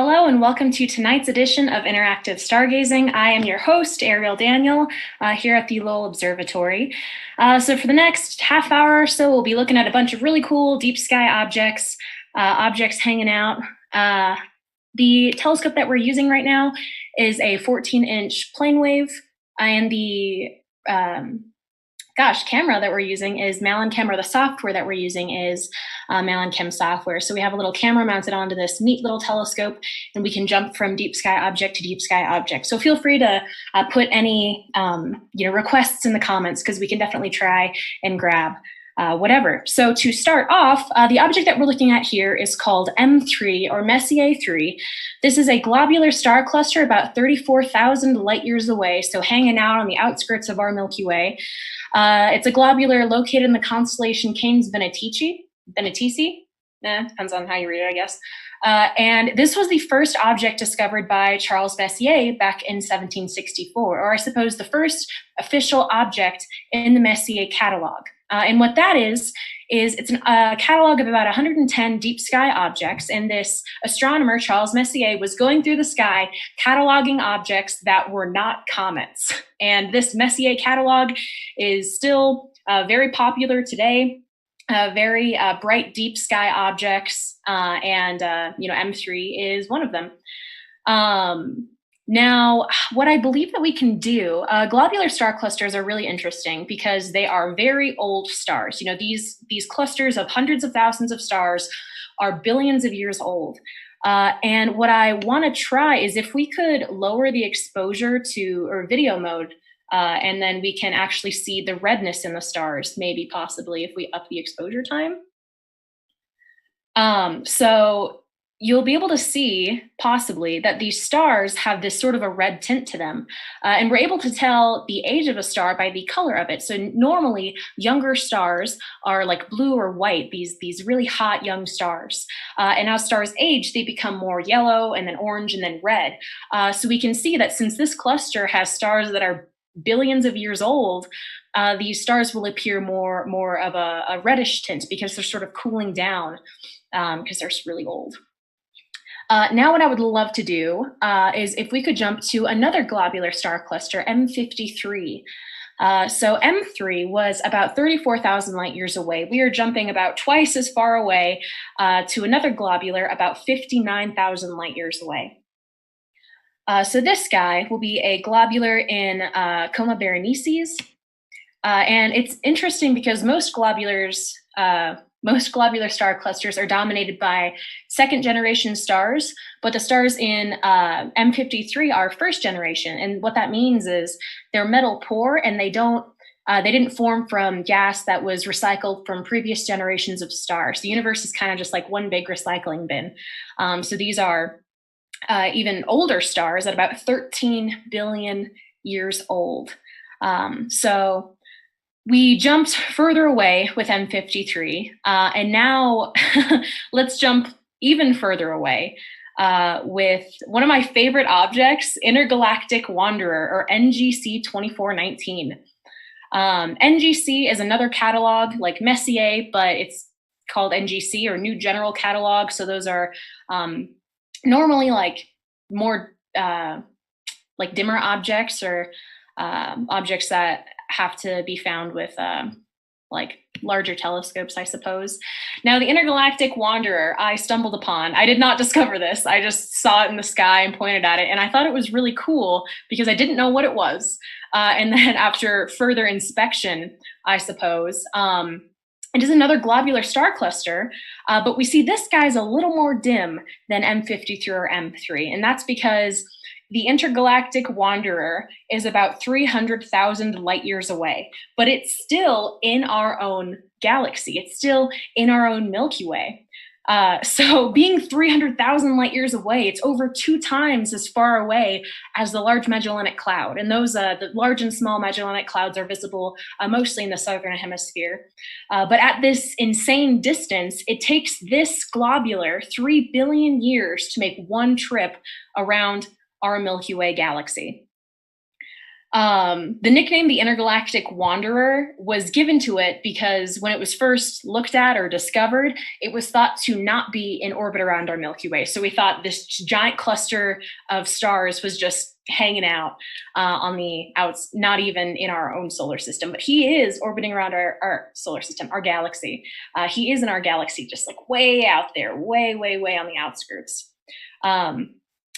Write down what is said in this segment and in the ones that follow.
Hello and welcome to tonight's edition of Interactive Stargazing. I am your host, Ariel Daniel, here at the Lowell Observatory. So for the next half hour or so, we'll be looking at a bunch of really cool deep sky objects, objects hanging out. The telescope that we're using right now is a 14-inch plane wave, and the camera that we're using is Cam, or the software that we're using is Cam software. So we have a little camera mounted onto this neat little telescope, and we can jump from deep sky object to deep sky object. So feel free to put any requests in the comments, because we can definitely try and grab whatever. So to start off, the object that we're looking at here is called M3, or Messier 3. This is a globular star cluster about 34,000 light years away, so hanging out on the outskirts of our Milky Way. It's a globular located in the constellation Canes Venatici. Depends on how you read it, I guess. And this was the first object discovered by Charles Messier back in 1764, or I suppose the first official object in the Messier catalog. And what that is it's a catalog of about 110 deep sky objects. And this astronomer, Charles Messier, was going through the sky cataloging objects that were not comets. And this Messier catalog is still very popular today. Very bright deep sky objects, and M3 is one of them. Now, what I believe that we can do, globular star clusters are really interesting because they are very old stars. These clusters of hundreds of thousands of stars are billions of years old. And what I want to try is if we could lower the exposure or video mode, and then we can actually see the redness in the stars, maybe possibly if we up the exposure time. So you'll be able to see possibly that these stars have this sort of a red tint to them. And we're able to tell the age of a star by the color of it. So normally younger stars are like blue or white, these really hot young stars. And as stars age, they become more yellow and then orange and then red. So we can see that since this cluster has stars that are billions of years old, these stars will appear more of a reddish tint because they're sort of cooling down because they're really old. Now what I would love to do is if we could jump to another globular star cluster, M53. So M3 was about 34,000 light years away. We are jumping about twice as far away to another globular about 59,000 light years away. So this guy will be a globular in Coma Berenices. And it's interesting because most globular star clusters are dominated by second generation stars, but the stars in M53 are first generation. And what that means is they're metal poor, and they didn't form from gas that was recycled from previous generations of stars. The universe is kind of just like one big recycling bin. So these are even older stars at about 13 billion years old. So we jumped further away with M53, and now let's jump even further away with one of my favorite objects, Intergalactic Wanderer, or NGC 2419. NGC is another catalog like Messier, but it's called NGC, or New General Catalog. So those are normally like more like dimmer objects, or objects that have to be found with like larger telescopes, I suppose. Now, the Intergalactic Wanderer I stumbled upon. I did not discover this. I just saw it in the sky and pointed at it, and I thought it was really cool because I didn't know what it was. And then after further inspection, I suppose, it is another globular star cluster, but we see this guy's a little more dim than M53 or M3, and that's because the Intergalactic Wanderer is about 300,000 light years away, but it's still in our own galaxy. It's still in our own Milky Way. So being 300,000 light years away, it's over 2 times as far away as the Large Magellanic Cloud. And those, the Large and Small Magellanic Clouds are visible mostly in the southern hemisphere. But at this insane distance, it takes this globular 3 billion years to make one trip around our Milky Way galaxy. The nickname the Intergalactic Wanderer was given to it because when it was first looked at or discovered, it was thought to not be in orbit around our Milky Way. So we thought this giant cluster of stars was just hanging out on the outs, not even in our own solar system. But he is orbiting around our solar system, our galaxy. He is in our galaxy, just like way out there, way, way, way on the outskirts.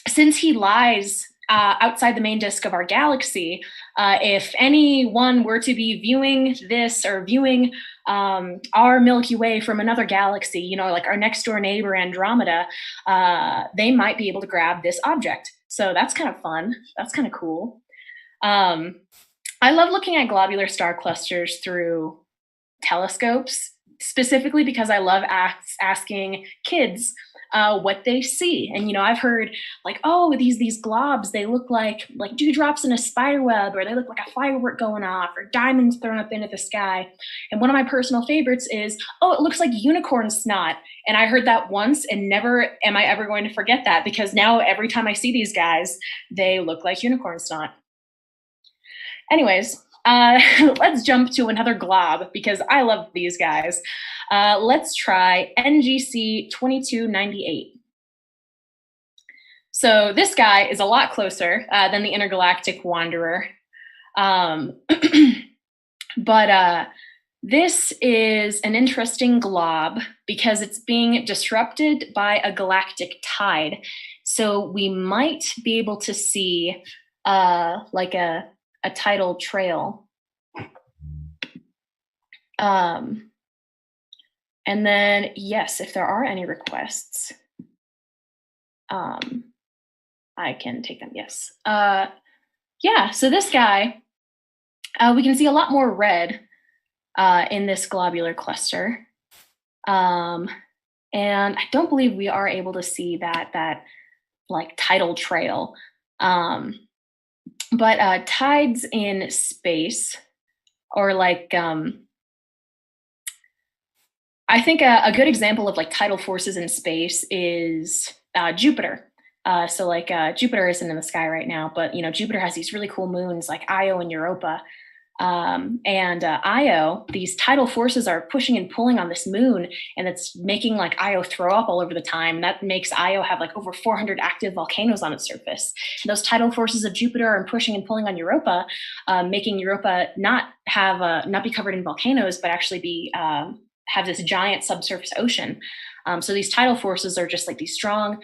Since he lies outside the main disk of our galaxy, if anyone were to be viewing this or viewing our Milky Way from another galaxy, you know, like our next door neighbor Andromeda, they might be able to grab this object. So that's kind of fun. That's kind of cool. I love looking at globular star clusters through telescopes, specifically because I love asking kids what they see. And, you know, I've heard like, oh, these globs, they look like dewdrops in a spider web, or they look like a firework going off, or diamonds thrown up into the sky. And one of my personal favorites is, oh, it looks like unicorn snot. And I heard that once, and never am I ever going to forget that, because now every time I see these guys, they look like unicorn snot. Anyways, let's jump to another glob because I love these guys. Let's try NGC 2298. So this guy is a lot closer than the Intergalactic Wanderer. But this is an interesting glob because it's being disrupted by a galactic tide. So we might be able to see like a tidal trail. And then, yes, if there are any requests, I can take them, yes. Yeah, so this guy, we can see a lot more red in this globular cluster. And I don't believe we are able to see that like tidal trail. But tides in space, or like, I think a good example of like tidal forces in space is Jupiter. So like Jupiter isn't in the sky right now, but you know, Jupiter has these really cool moons like Io and Europa. And Io, these tidal forces are pushing and pulling on this moon, and it's making like Io throw up all over the time. That makes Io have like over 400 active volcanoes on its surface. And those tidal forces of Jupiter are pushing and pulling on Europa, making Europa not be covered in volcanoes, but actually have this giant subsurface ocean. So these tidal forces are just like these strong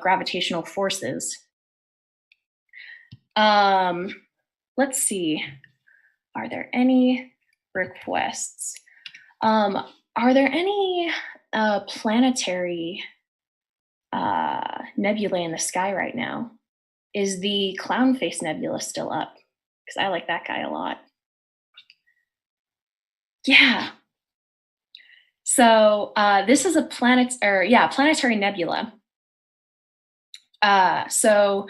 gravitational forces. Let's see. Are there any requests? Are there any planetary nebulae in the sky right now? Is the Clown Face Nebula still up? Because I like that guy a lot. Yeah. So this is a planetary nebula. So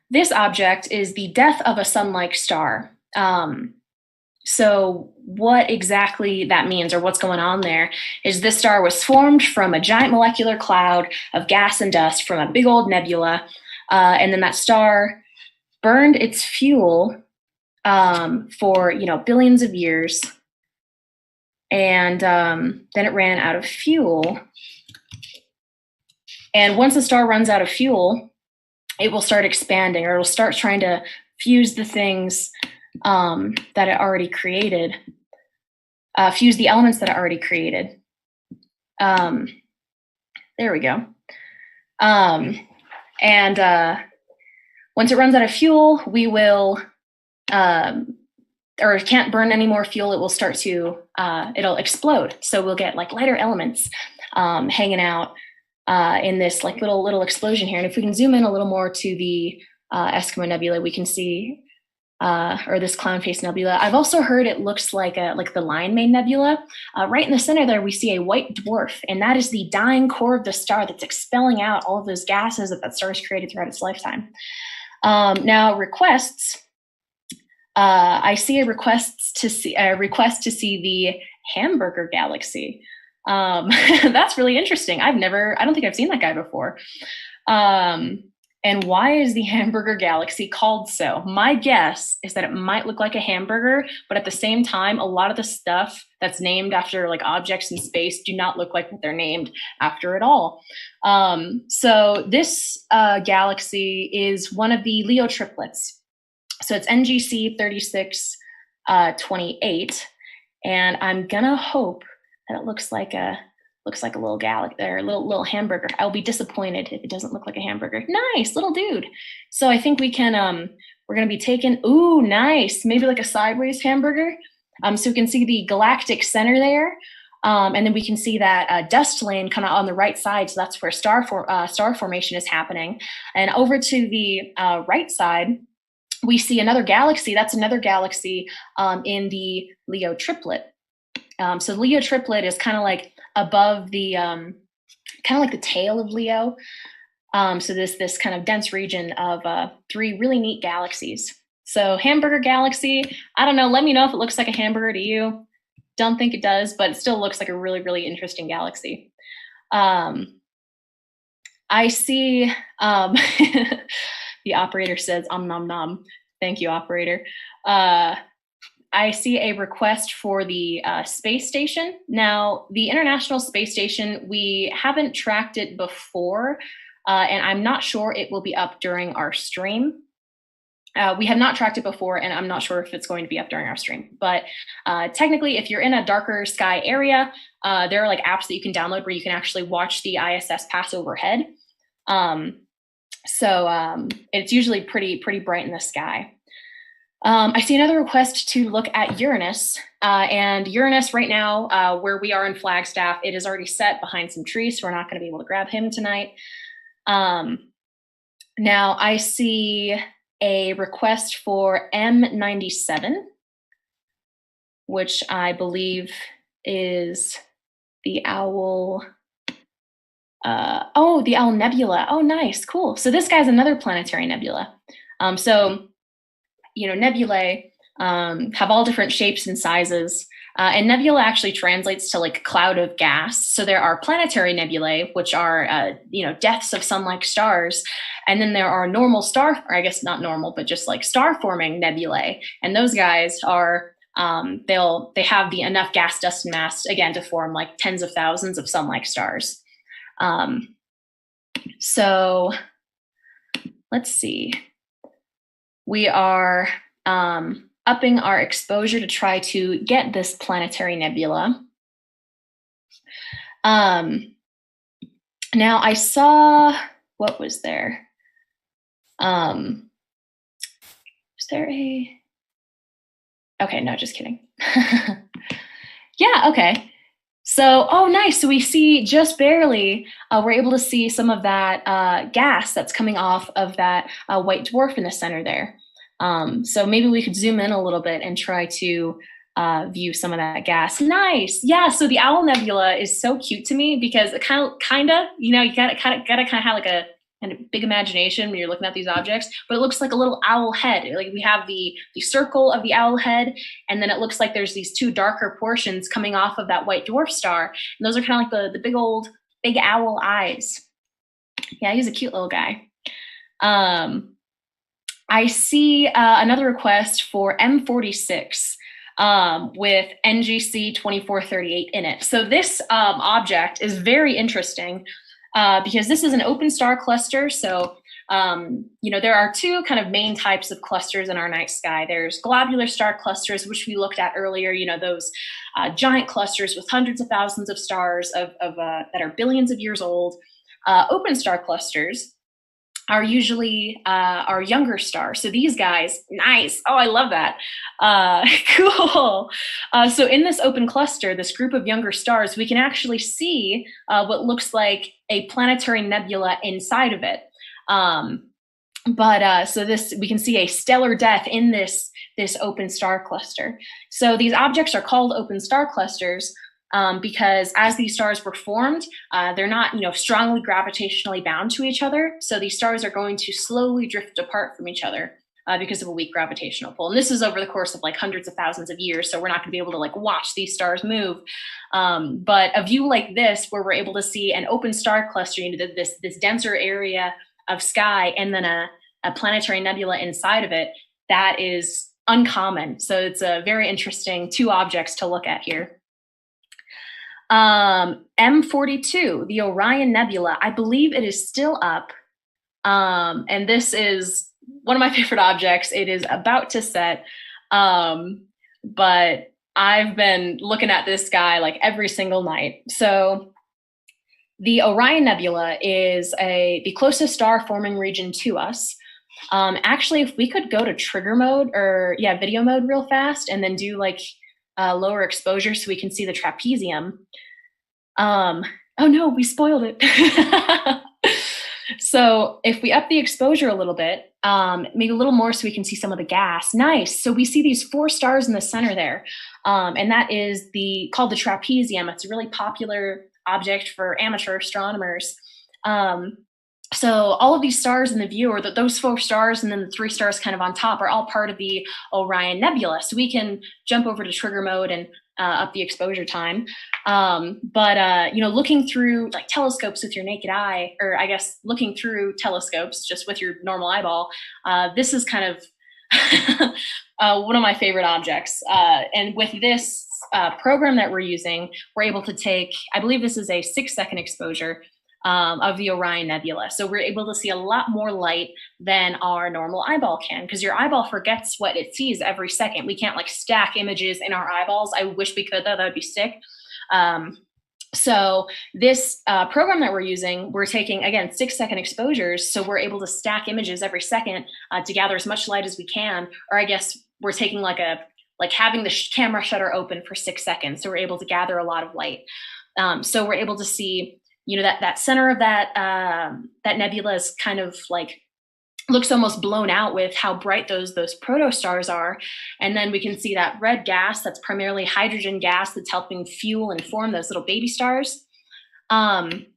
this object is the death of a sun-like star. So what exactly that means, or what's going on there, is this star was formed from a giant molecular cloud of gas and dust from a big old nebula, and then that star burned its fuel for billions of years, and then it ran out of fuel. And once a star runs out of fuel, it will start expanding, or it will start trying to fuse the things that it already created, fuse the elements that it already created. There we go. And once it runs out of fuel, we will, or can't burn any more fuel, it will start to, it'll explode. So we'll get like lighter elements hanging out in this like little explosion here. And if we can zoom in a little more to the Eskimo Nebula, we can see, or this Clown Face Nebula. I've also heard it looks like the Lion Mane Nebula. Right in the center there, we see a white dwarf, and that is the dying core of the star that's expelling out all of those gases that star has created throughout its lifetime. Now requests. I see a request to see the Hamburger Galaxy. That's really interesting. I don't think I've seen that guy before. And why is the hamburger galaxy called so? My guess is that it might look like a hamburger, but at the same time, a lot of the stuff that's named after like objects in space do not look like what they're named after at all. So this galaxy is one of the Leo triplets. So it's NGC 3628, and I'm gonna hope that it looks like a little galaxy or a little hamburger. I'll be disappointed if it doesn't look like a hamburger. Nice little dude. So I think we can we're gonna be taking, ooh, nice, maybe like a sideways hamburger. So we can see the galactic center there. And then we can see that dust lane kind of on the right side. So that's where star formation is happening. And over to the right side, we see another galaxy. That's another galaxy in the Leo triplet. So Leo triplet is kind of like above the, kind of like the tail of Leo. So this kind of dense region of 3 really neat galaxies. So hamburger galaxy, I don't know, let me know if it looks like a hamburger to you. Don't think it does, but it still looks like a really, really interesting galaxy. I see, the operator says, nom nom. Thank you, operator. I see a request for the space station. Now, the International Space Station, we haven't tracked it before, and I'm not sure it will be up during our stream. We have not tracked it before, and I'm not sure if it's going to be up during our stream. But technically, if you're in a darker sky area, there are like apps that you can download where you can actually watch the ISS pass overhead. So it's usually pretty bright in the sky. I see another request to look at Uranus, and Uranus right now, where we are in Flagstaff, it is already set behind some trees, so we're not going to be able to grab him tonight. Now I see a request for M97, which I believe is the owl. Oh, the Owl Nebula. Oh, nice, cool. So this guy's another planetary nebula. So, you know, nebulae have all different shapes and sizes. And nebula actually translates to like cloud of gas. So there are planetary nebulae, which are, you know, deaths of sun-like stars. And then there are normal star, or I guess not normal, but just like star-forming nebulae. And those guys are, they have the enough gas, dust, and mass, again, to form like tens of thousands of sun-like stars. So let's see. We are upping our exposure to try to get this planetary nebula. Now I saw, what was there? Was there a, okay, no, just kidding. Yeah, okay. So, oh, nice. So we see just barely, we're able to see some of that gas that's coming off of that white dwarf in the center there. So maybe we could zoom in a little bit and try to view some of that gas. Nice. Yeah. So the Owl Nebula is so cute to me because it kind of, you know, you gotta kind of have like a big imagination when you're looking at these objects, but it looks like a little owl head. Like we have the circle of the owl head, and then it looks like there's these 2 darker portions coming off of that white dwarf star. And those are kind of like the big owl eyes. Yeah, he's a cute little guy. I see another request for M46 with NGC 2438 in it. So this object is very interesting because this is an open star cluster. So, you know, there are 2 kind of main types of clusters in our night sky. There's globular star clusters, which we looked at earlier, you know, those giant clusters with hundreds of thousands of stars that are billions of years old. Open star clusters are usually our younger stars. So these guys, nice. Oh, I love that. Cool. So in this open cluster, this group of younger stars, we can actually see what looks like a planetary nebula inside of it. So we can see a stellar death in this open star cluster. So these objects are called open star clusters because as these stars were formed, they're not, you know, strongly gravitationally bound to each other. So these stars are going to slowly drift apart from each other because of a weak gravitational pull. And this is over the course of like hundreds of thousands of years. So we're not going to be able to like watch these stars move. But a view like this, where we're able to see an open star cluster, you know, this denser area of sky and then a planetary nebula inside of it, that is uncommon. So it's a very interesting two objects to look at here. M42, the Orion Nebula, I believe it is still up. And this is one of my favorite objects. It is about to set, but I've been looking at this guy like every single night. So the Orion Nebula is the closest star forming region to us. Actually, if we could go to trigger mode or video mode real fast and then do like lower exposure so we can see the trapezium. Oh no, we spoiled it. So if we up the exposure a little bit, maybe a little more so we can see some of the gas. Nice. So we see these 4 stars in the center there. And that is called the trapezium. It's a really popular object for amateur astronomers. So all of these stars in the view, or those 4 stars and then the 3 stars kind of on top, are all part of the Orion Nebula. So we can jump over to trigger mode and up the exposure time. But looking through like telescopes with your naked eye, or I guess looking through telescopes just with your normal eyeball, this is kind of one of my favorite objects. And with this program that we're using, we're able to take, I believe this is a 6-second exposure of the Orion Nebula. So we're able to see a lot more light than our normal eyeball can, because your eyeball forgets what it sees every second. We can't like stack images in our eyeballs. I wish we could, though. That would be sick. So this program that we're using, we're taking, again, 6-second exposures. So we're able to stack images every second to gather as much light as we can. Or I guess we're taking like having the camera shutter open for 6 seconds. So we're able to gather a lot of light. So we're able to see, that center of that nebula is kind of like, looks almost blown out with how bright those protostars are. And then we can see that red gas, that's primarily hydrogen gas that's helping fuel and form those little baby stars. And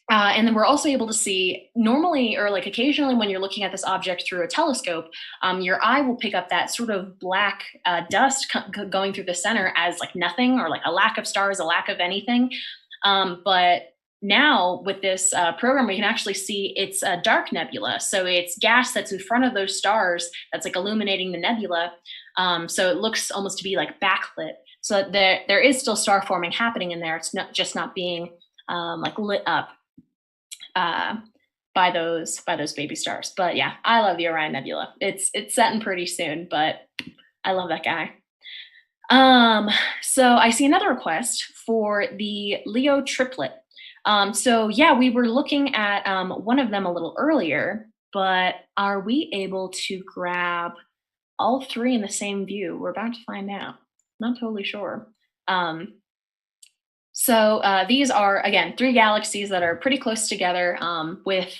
then we're also able to see normally, or like occasionally when you're looking at this object through a telescope, your eye will pick up that sort of black dust going through the center as like nothing, or like a lack of stars, a lack of anything. But now with this program, we can actually see it's a dark nebula. So it's gas that's in front of those stars that's like illuminating the nebula. So it looks almost to be like backlit. So there is still star forming happening in there. It's not being like lit up by those baby stars. But yeah, I love the Orion Nebula. It's setting pretty soon, but I love that guy. So I see another request for the Leo triplet. So yeah, we were looking at one of them a little earlier, but are we able to grab all 3 in the same view? We're about to find out. Not totally sure. So these are, again, 3 galaxies that are pretty close together with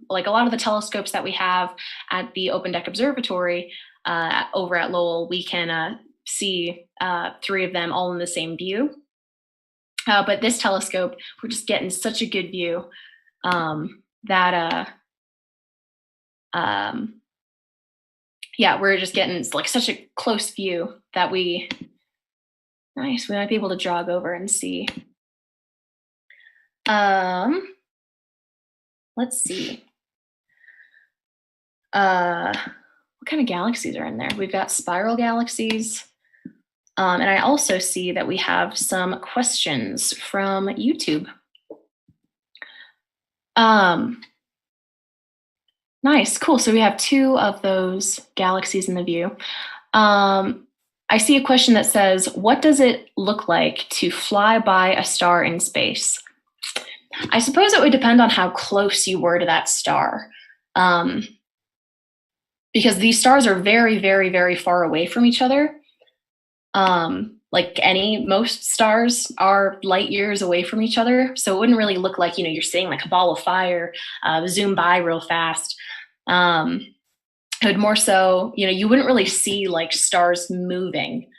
like a lot of the telescopes that we have at the Open Deck Observatory over at Lowell. We can see 3 of them all in the same view. But this telescope, we're just getting such a good view that, we're just getting like such a close view that we might be able to jog over and see. Let's see. What kind of galaxies are in there? We've got spiral galaxies. And I also see that we have some questions from YouTube. Nice, cool. So we have 2 of those galaxies in the view. I see a question that says, what does it look like to fly by a star in space? I suppose it would depend on how close you were to that star. Because these stars are very, very, very far away from each other. Most stars are light years away from each other. So it wouldn't really look like, you're seeing like a ball of fire zoom by real fast. It would more so, you wouldn't really see like stars moving.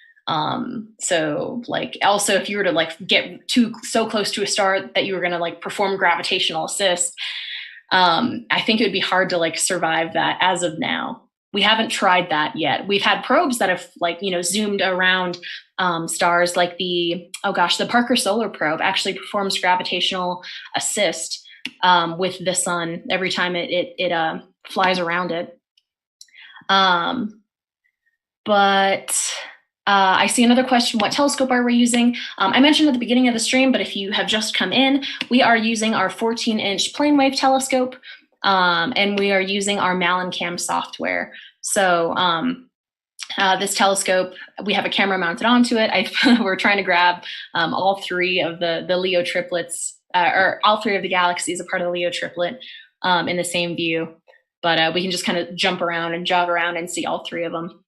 So like also if you were to like get so close to a star that you were going to like perform gravitational assist, I think it would be hard to like survive that as of now. We haven't tried that yet. We've had probes that have zoomed around stars like the Parker Solar Probe actually performs gravitational assist with the sun every time it flies around it. But I see another question. What telescope are we using? I mentioned at the beginning of the stream, but if you have just come in, we are using our 14-inch plane wave telescope, and we are using our Malincam software. So this telescope, we have a camera mounted onto it. We're trying to grab all three of the Leo triplets, or all three of the galaxies, a part of the Leo triplet, in the same view. But we can just kind of jump around and jog around and see all three of them.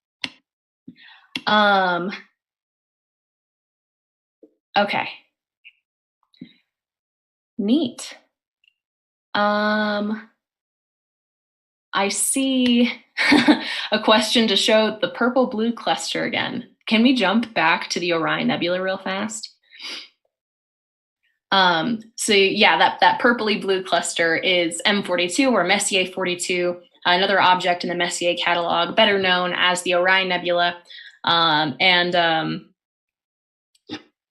Okay. Neat. I see a question to show the purple-blue cluster again. Can we jump back to the Orion Nebula real fast? So yeah, that purpley blue cluster is M42 or Messier 42, another object in the Messier catalog, better known as the Orion Nebula.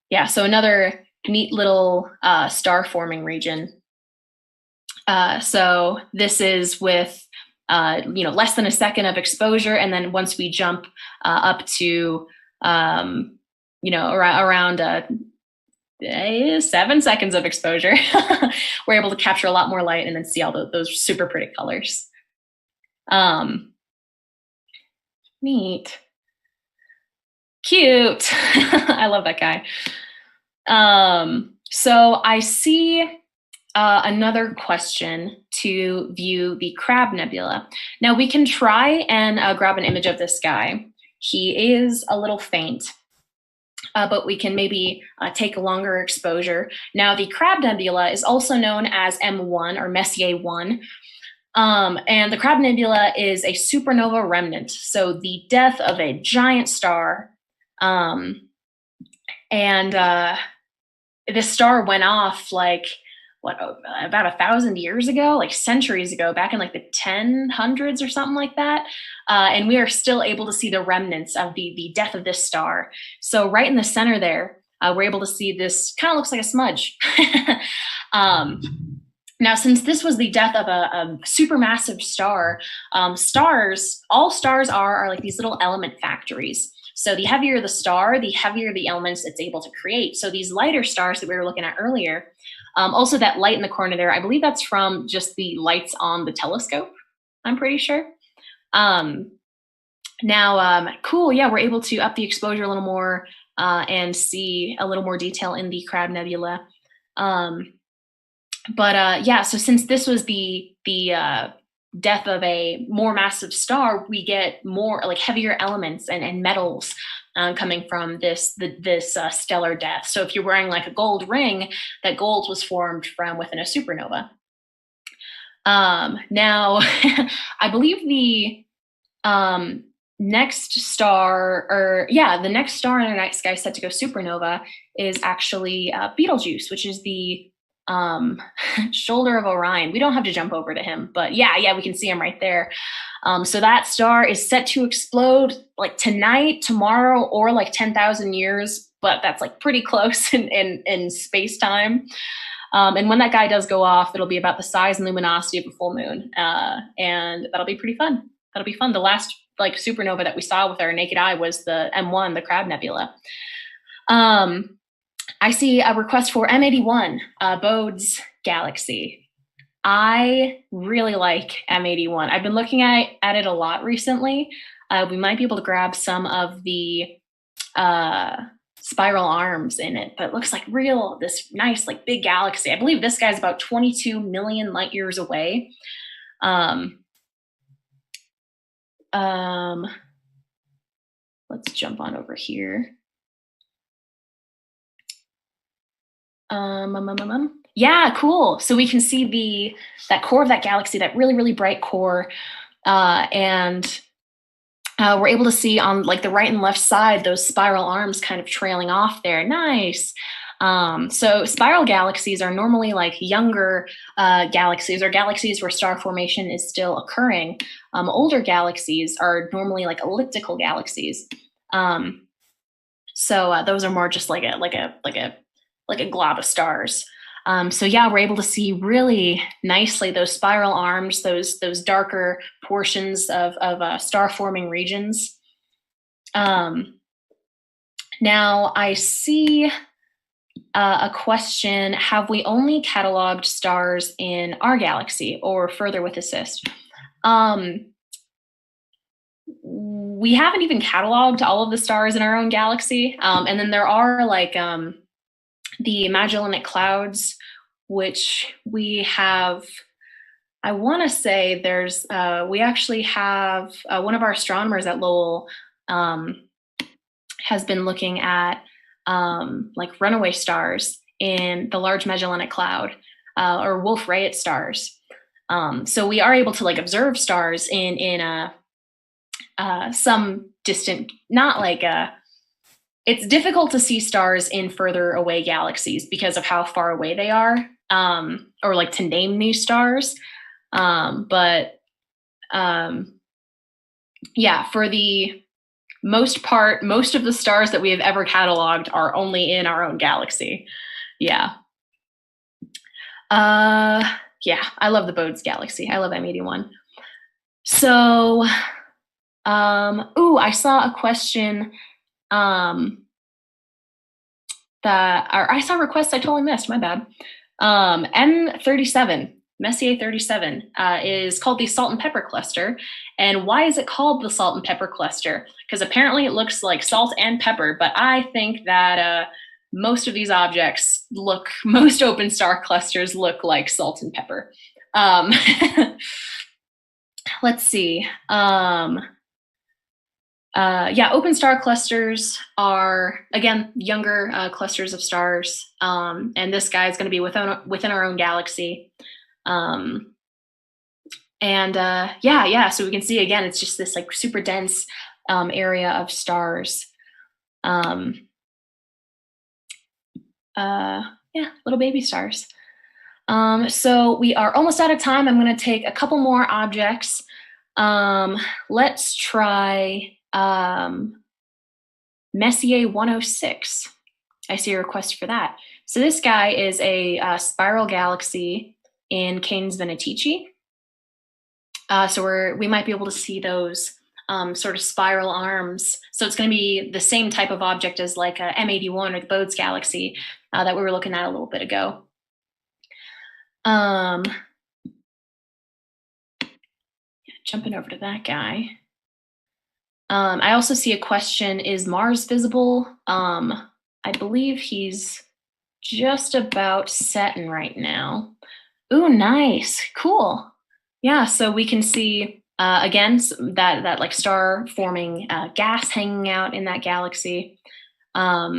Yeah, so another neat little star forming region. So this is with less than a second of exposure, and then once we jump up to around 7 seconds of exposure, we're able to capture a lot more light and then see all those super pretty colors. Neat. Cute. I love that guy. So I see another question to view the Crab Nebula. Now we can try and grab an image of this guy. He is a little faint, but we can maybe take a longer exposure. Now the Crab Nebula is also known as M1 or Messier 1. And the Crab Nebula is a supernova remnant, so the death of a giant star. This star went off about 1,000 years ago, like centuries ago, back in like the 1000s or something like that. And we are still able to see the remnants of the death of this star. So right in the center there, we're able to see this kind of looks like a smudge. Now, since this was the death of a supermassive star, all stars are like these little element factories. So the heavier the star, the heavier the elements it's able to create. So these lighter stars that we were looking at earlier, also that light in the corner there, I believe that's from just the lights on the telescope, I'm pretty sure. Cool, yeah, we're able to up the exposure a little more and see a little more detail in the Crab Nebula. So since this was the death of a more massive star, we get more like heavier elements and metals coming from this stellar death. So if you're wearing like a gold ring, that gold was formed from within a supernova. Now, I believe the next star in our night sky set to go supernova is actually Betelgeuse, which is the shoulder of Orion. We don't have to jump over to him, but yeah, we can see him right there. So that star is set to explode like tonight, tomorrow, or like 10,000 years, but that's like pretty close in space time. And when that guy does go off, it'll be about the size and luminosity of a full moon, and that'll be pretty fun. That'll be fun. The last like supernova that we saw with our naked eye was the M1, the Crab Nebula. I see a request for M81, Bode's galaxy. I really like M81. I've been looking at it a lot recently. We might be able to grab some of the spiral arms in it, but it looks like this nice, like big galaxy. I believe this guy's about 22 million light years away. Let's jump on over here. Yeah, cool. So we can see that core of that galaxy, that really, really bright core. And we're able to see on like the right and left side, those spiral arms kind of trailing off there. Nice. So spiral galaxies are normally like younger galaxies, or galaxies where star formation is still occurring. Older galaxies are normally like elliptical galaxies. So those are more just like a glob of stars. So yeah, we're able to see really nicely those spiral arms, those darker portions of star forming regions. Now I see a question: have we only cataloged stars in our galaxy, or further with assist? We haven't even cataloged all of the stars in our own galaxy, and then there are like the Magellanic Clouds, which we have. I want to say there's we actually have one of our astronomers at Lowell has been looking at like runaway stars in the Large Magellanic Cloud, or Wolf-Rayet stars. So we are able to like observe stars in some distant, not like it's difficult to see stars in further away galaxies because of how far away they are, or like to name these stars. But yeah, for the most part, most of the stars that we have ever cataloged are only in our own galaxy. Yeah. Yeah, I love the Bode's galaxy. I love M81. So, I saw a question I saw requests I totally missed. My bad. M37, Messier 37, is called the salt and pepper cluster. And why is it called the salt and pepper cluster? Because apparently it looks like salt and pepper, but I think that most of these objects most open star clusters look like salt and pepper. Let's see. Yeah, open star clusters are, again, younger clusters of stars. And this guy is going to be within our own galaxy. Yeah, so we can see, again, it's just this like super dense area of stars. Yeah, little baby stars. So we are almost out of time. I'm going to take a couple more objects. Let's try Messier 106. I see a request for that. So this guy is a spiral galaxy in Canes Venatici. So we might be able to see those sort of spiral arms. So it's going to be the same type of object as like a M81 or the Bode's galaxy that we were looking at a little bit ago. Jumping over to that guy. I also see a question: is Mars visible? I believe he's just about setting right now. Ooh, nice, cool. Yeah, so we can see again that like star forming gas hanging out in that galaxy, yeah,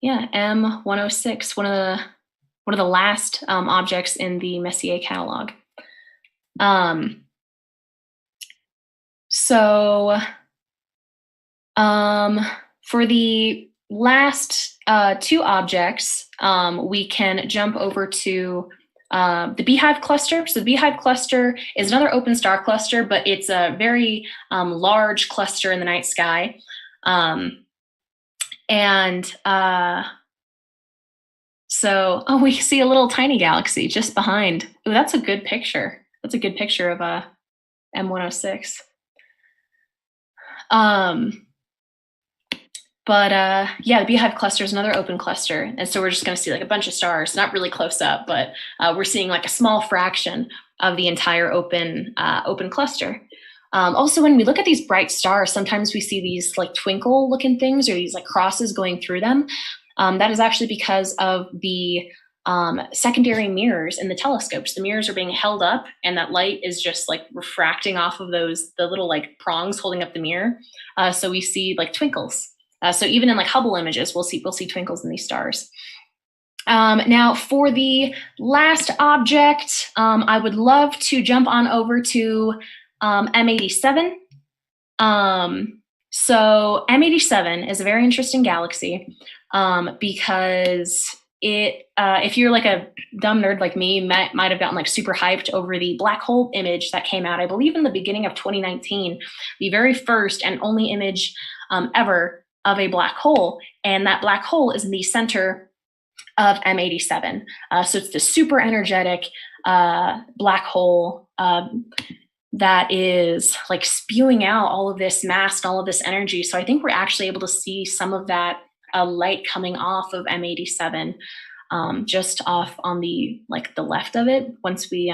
M106, one of the last objects in the Messier catalog. For the last two objects, we can jump over to the Beehive cluster. So the Beehive cluster is another open star cluster, but it's a very large cluster in the night sky. So we see a little tiny galaxy just behind. Oh, that's a good picture. That's a good picture of a M106. Yeah, the Beehive cluster is another open cluster. And so we're just going to see like a bunch of stars, not really close up, but we're seeing like a small fraction of the entire open cluster. Also, when we look at these bright stars, sometimes we see these like twinkle looking things or these like crosses going through them. That is actually because of the secondary mirrors in the telescopes. The mirrors are being held up and that light is just like refracting off of the little like prongs holding up the mirror. So we see like twinkles. So even in like Hubble images, we'll see twinkles in these stars. Now for the last object, I would love to jump on over to M87. So M87 is a very interesting galaxy because if you're like a dumb nerd like me, might have gotten like super hyped over the black hole image that came out, I believe in the beginning of 2019, the very first and only image ever of a black hole, and that black hole is in the center of M87. So it's the super energetic black hole that is like spewing out all of this mass and all of this energy. So I think we're actually able to see some of that light coming off of M87, just off on the the left of it once we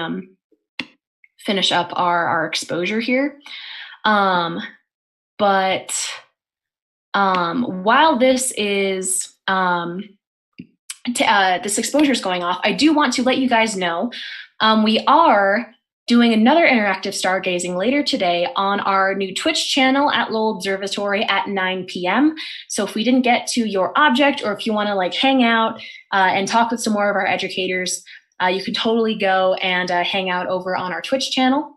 finish up our exposure here. But while this is this exposure is going off, I do want to let you guys know we are doing another interactive stargazing later today on our new Twitch channel at Lowell Observatory at 9 p.m. So if we didn't get to your object, or if you want to like hang out and talk with some more of our educators, you can totally go and hang out over on our Twitch channel.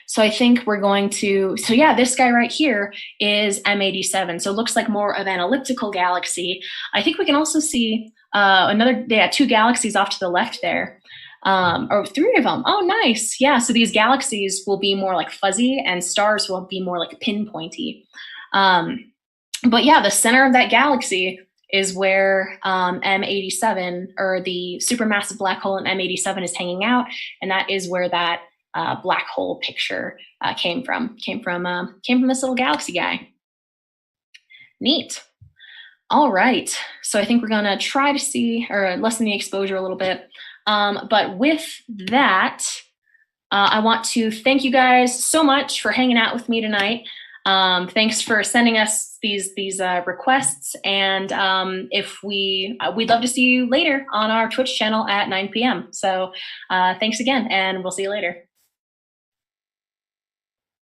So I think we're going to, so yeah, this guy right here is M87. So it looks like more of an elliptical galaxy. I think we can also see two galaxies off to the left there. Or three of them. Oh, nice. Yeah, so these galaxies will be more like fuzzy and stars will be more like pinpointy. But yeah, the center of that galaxy is where M87, or the supermassive black hole in M87, is hanging out, and that is where that black hole picture came from. Came from this little galaxy guy. Neat. All right, so I think we're gonna try to see or lessen the exposure a little bit. But with that, I want to thank you guys so much for hanging out with me tonight. Thanks for sending us these requests, and we'd love to see you later on our Twitch channel at 9 p.m. So thanks again, and we'll see you later.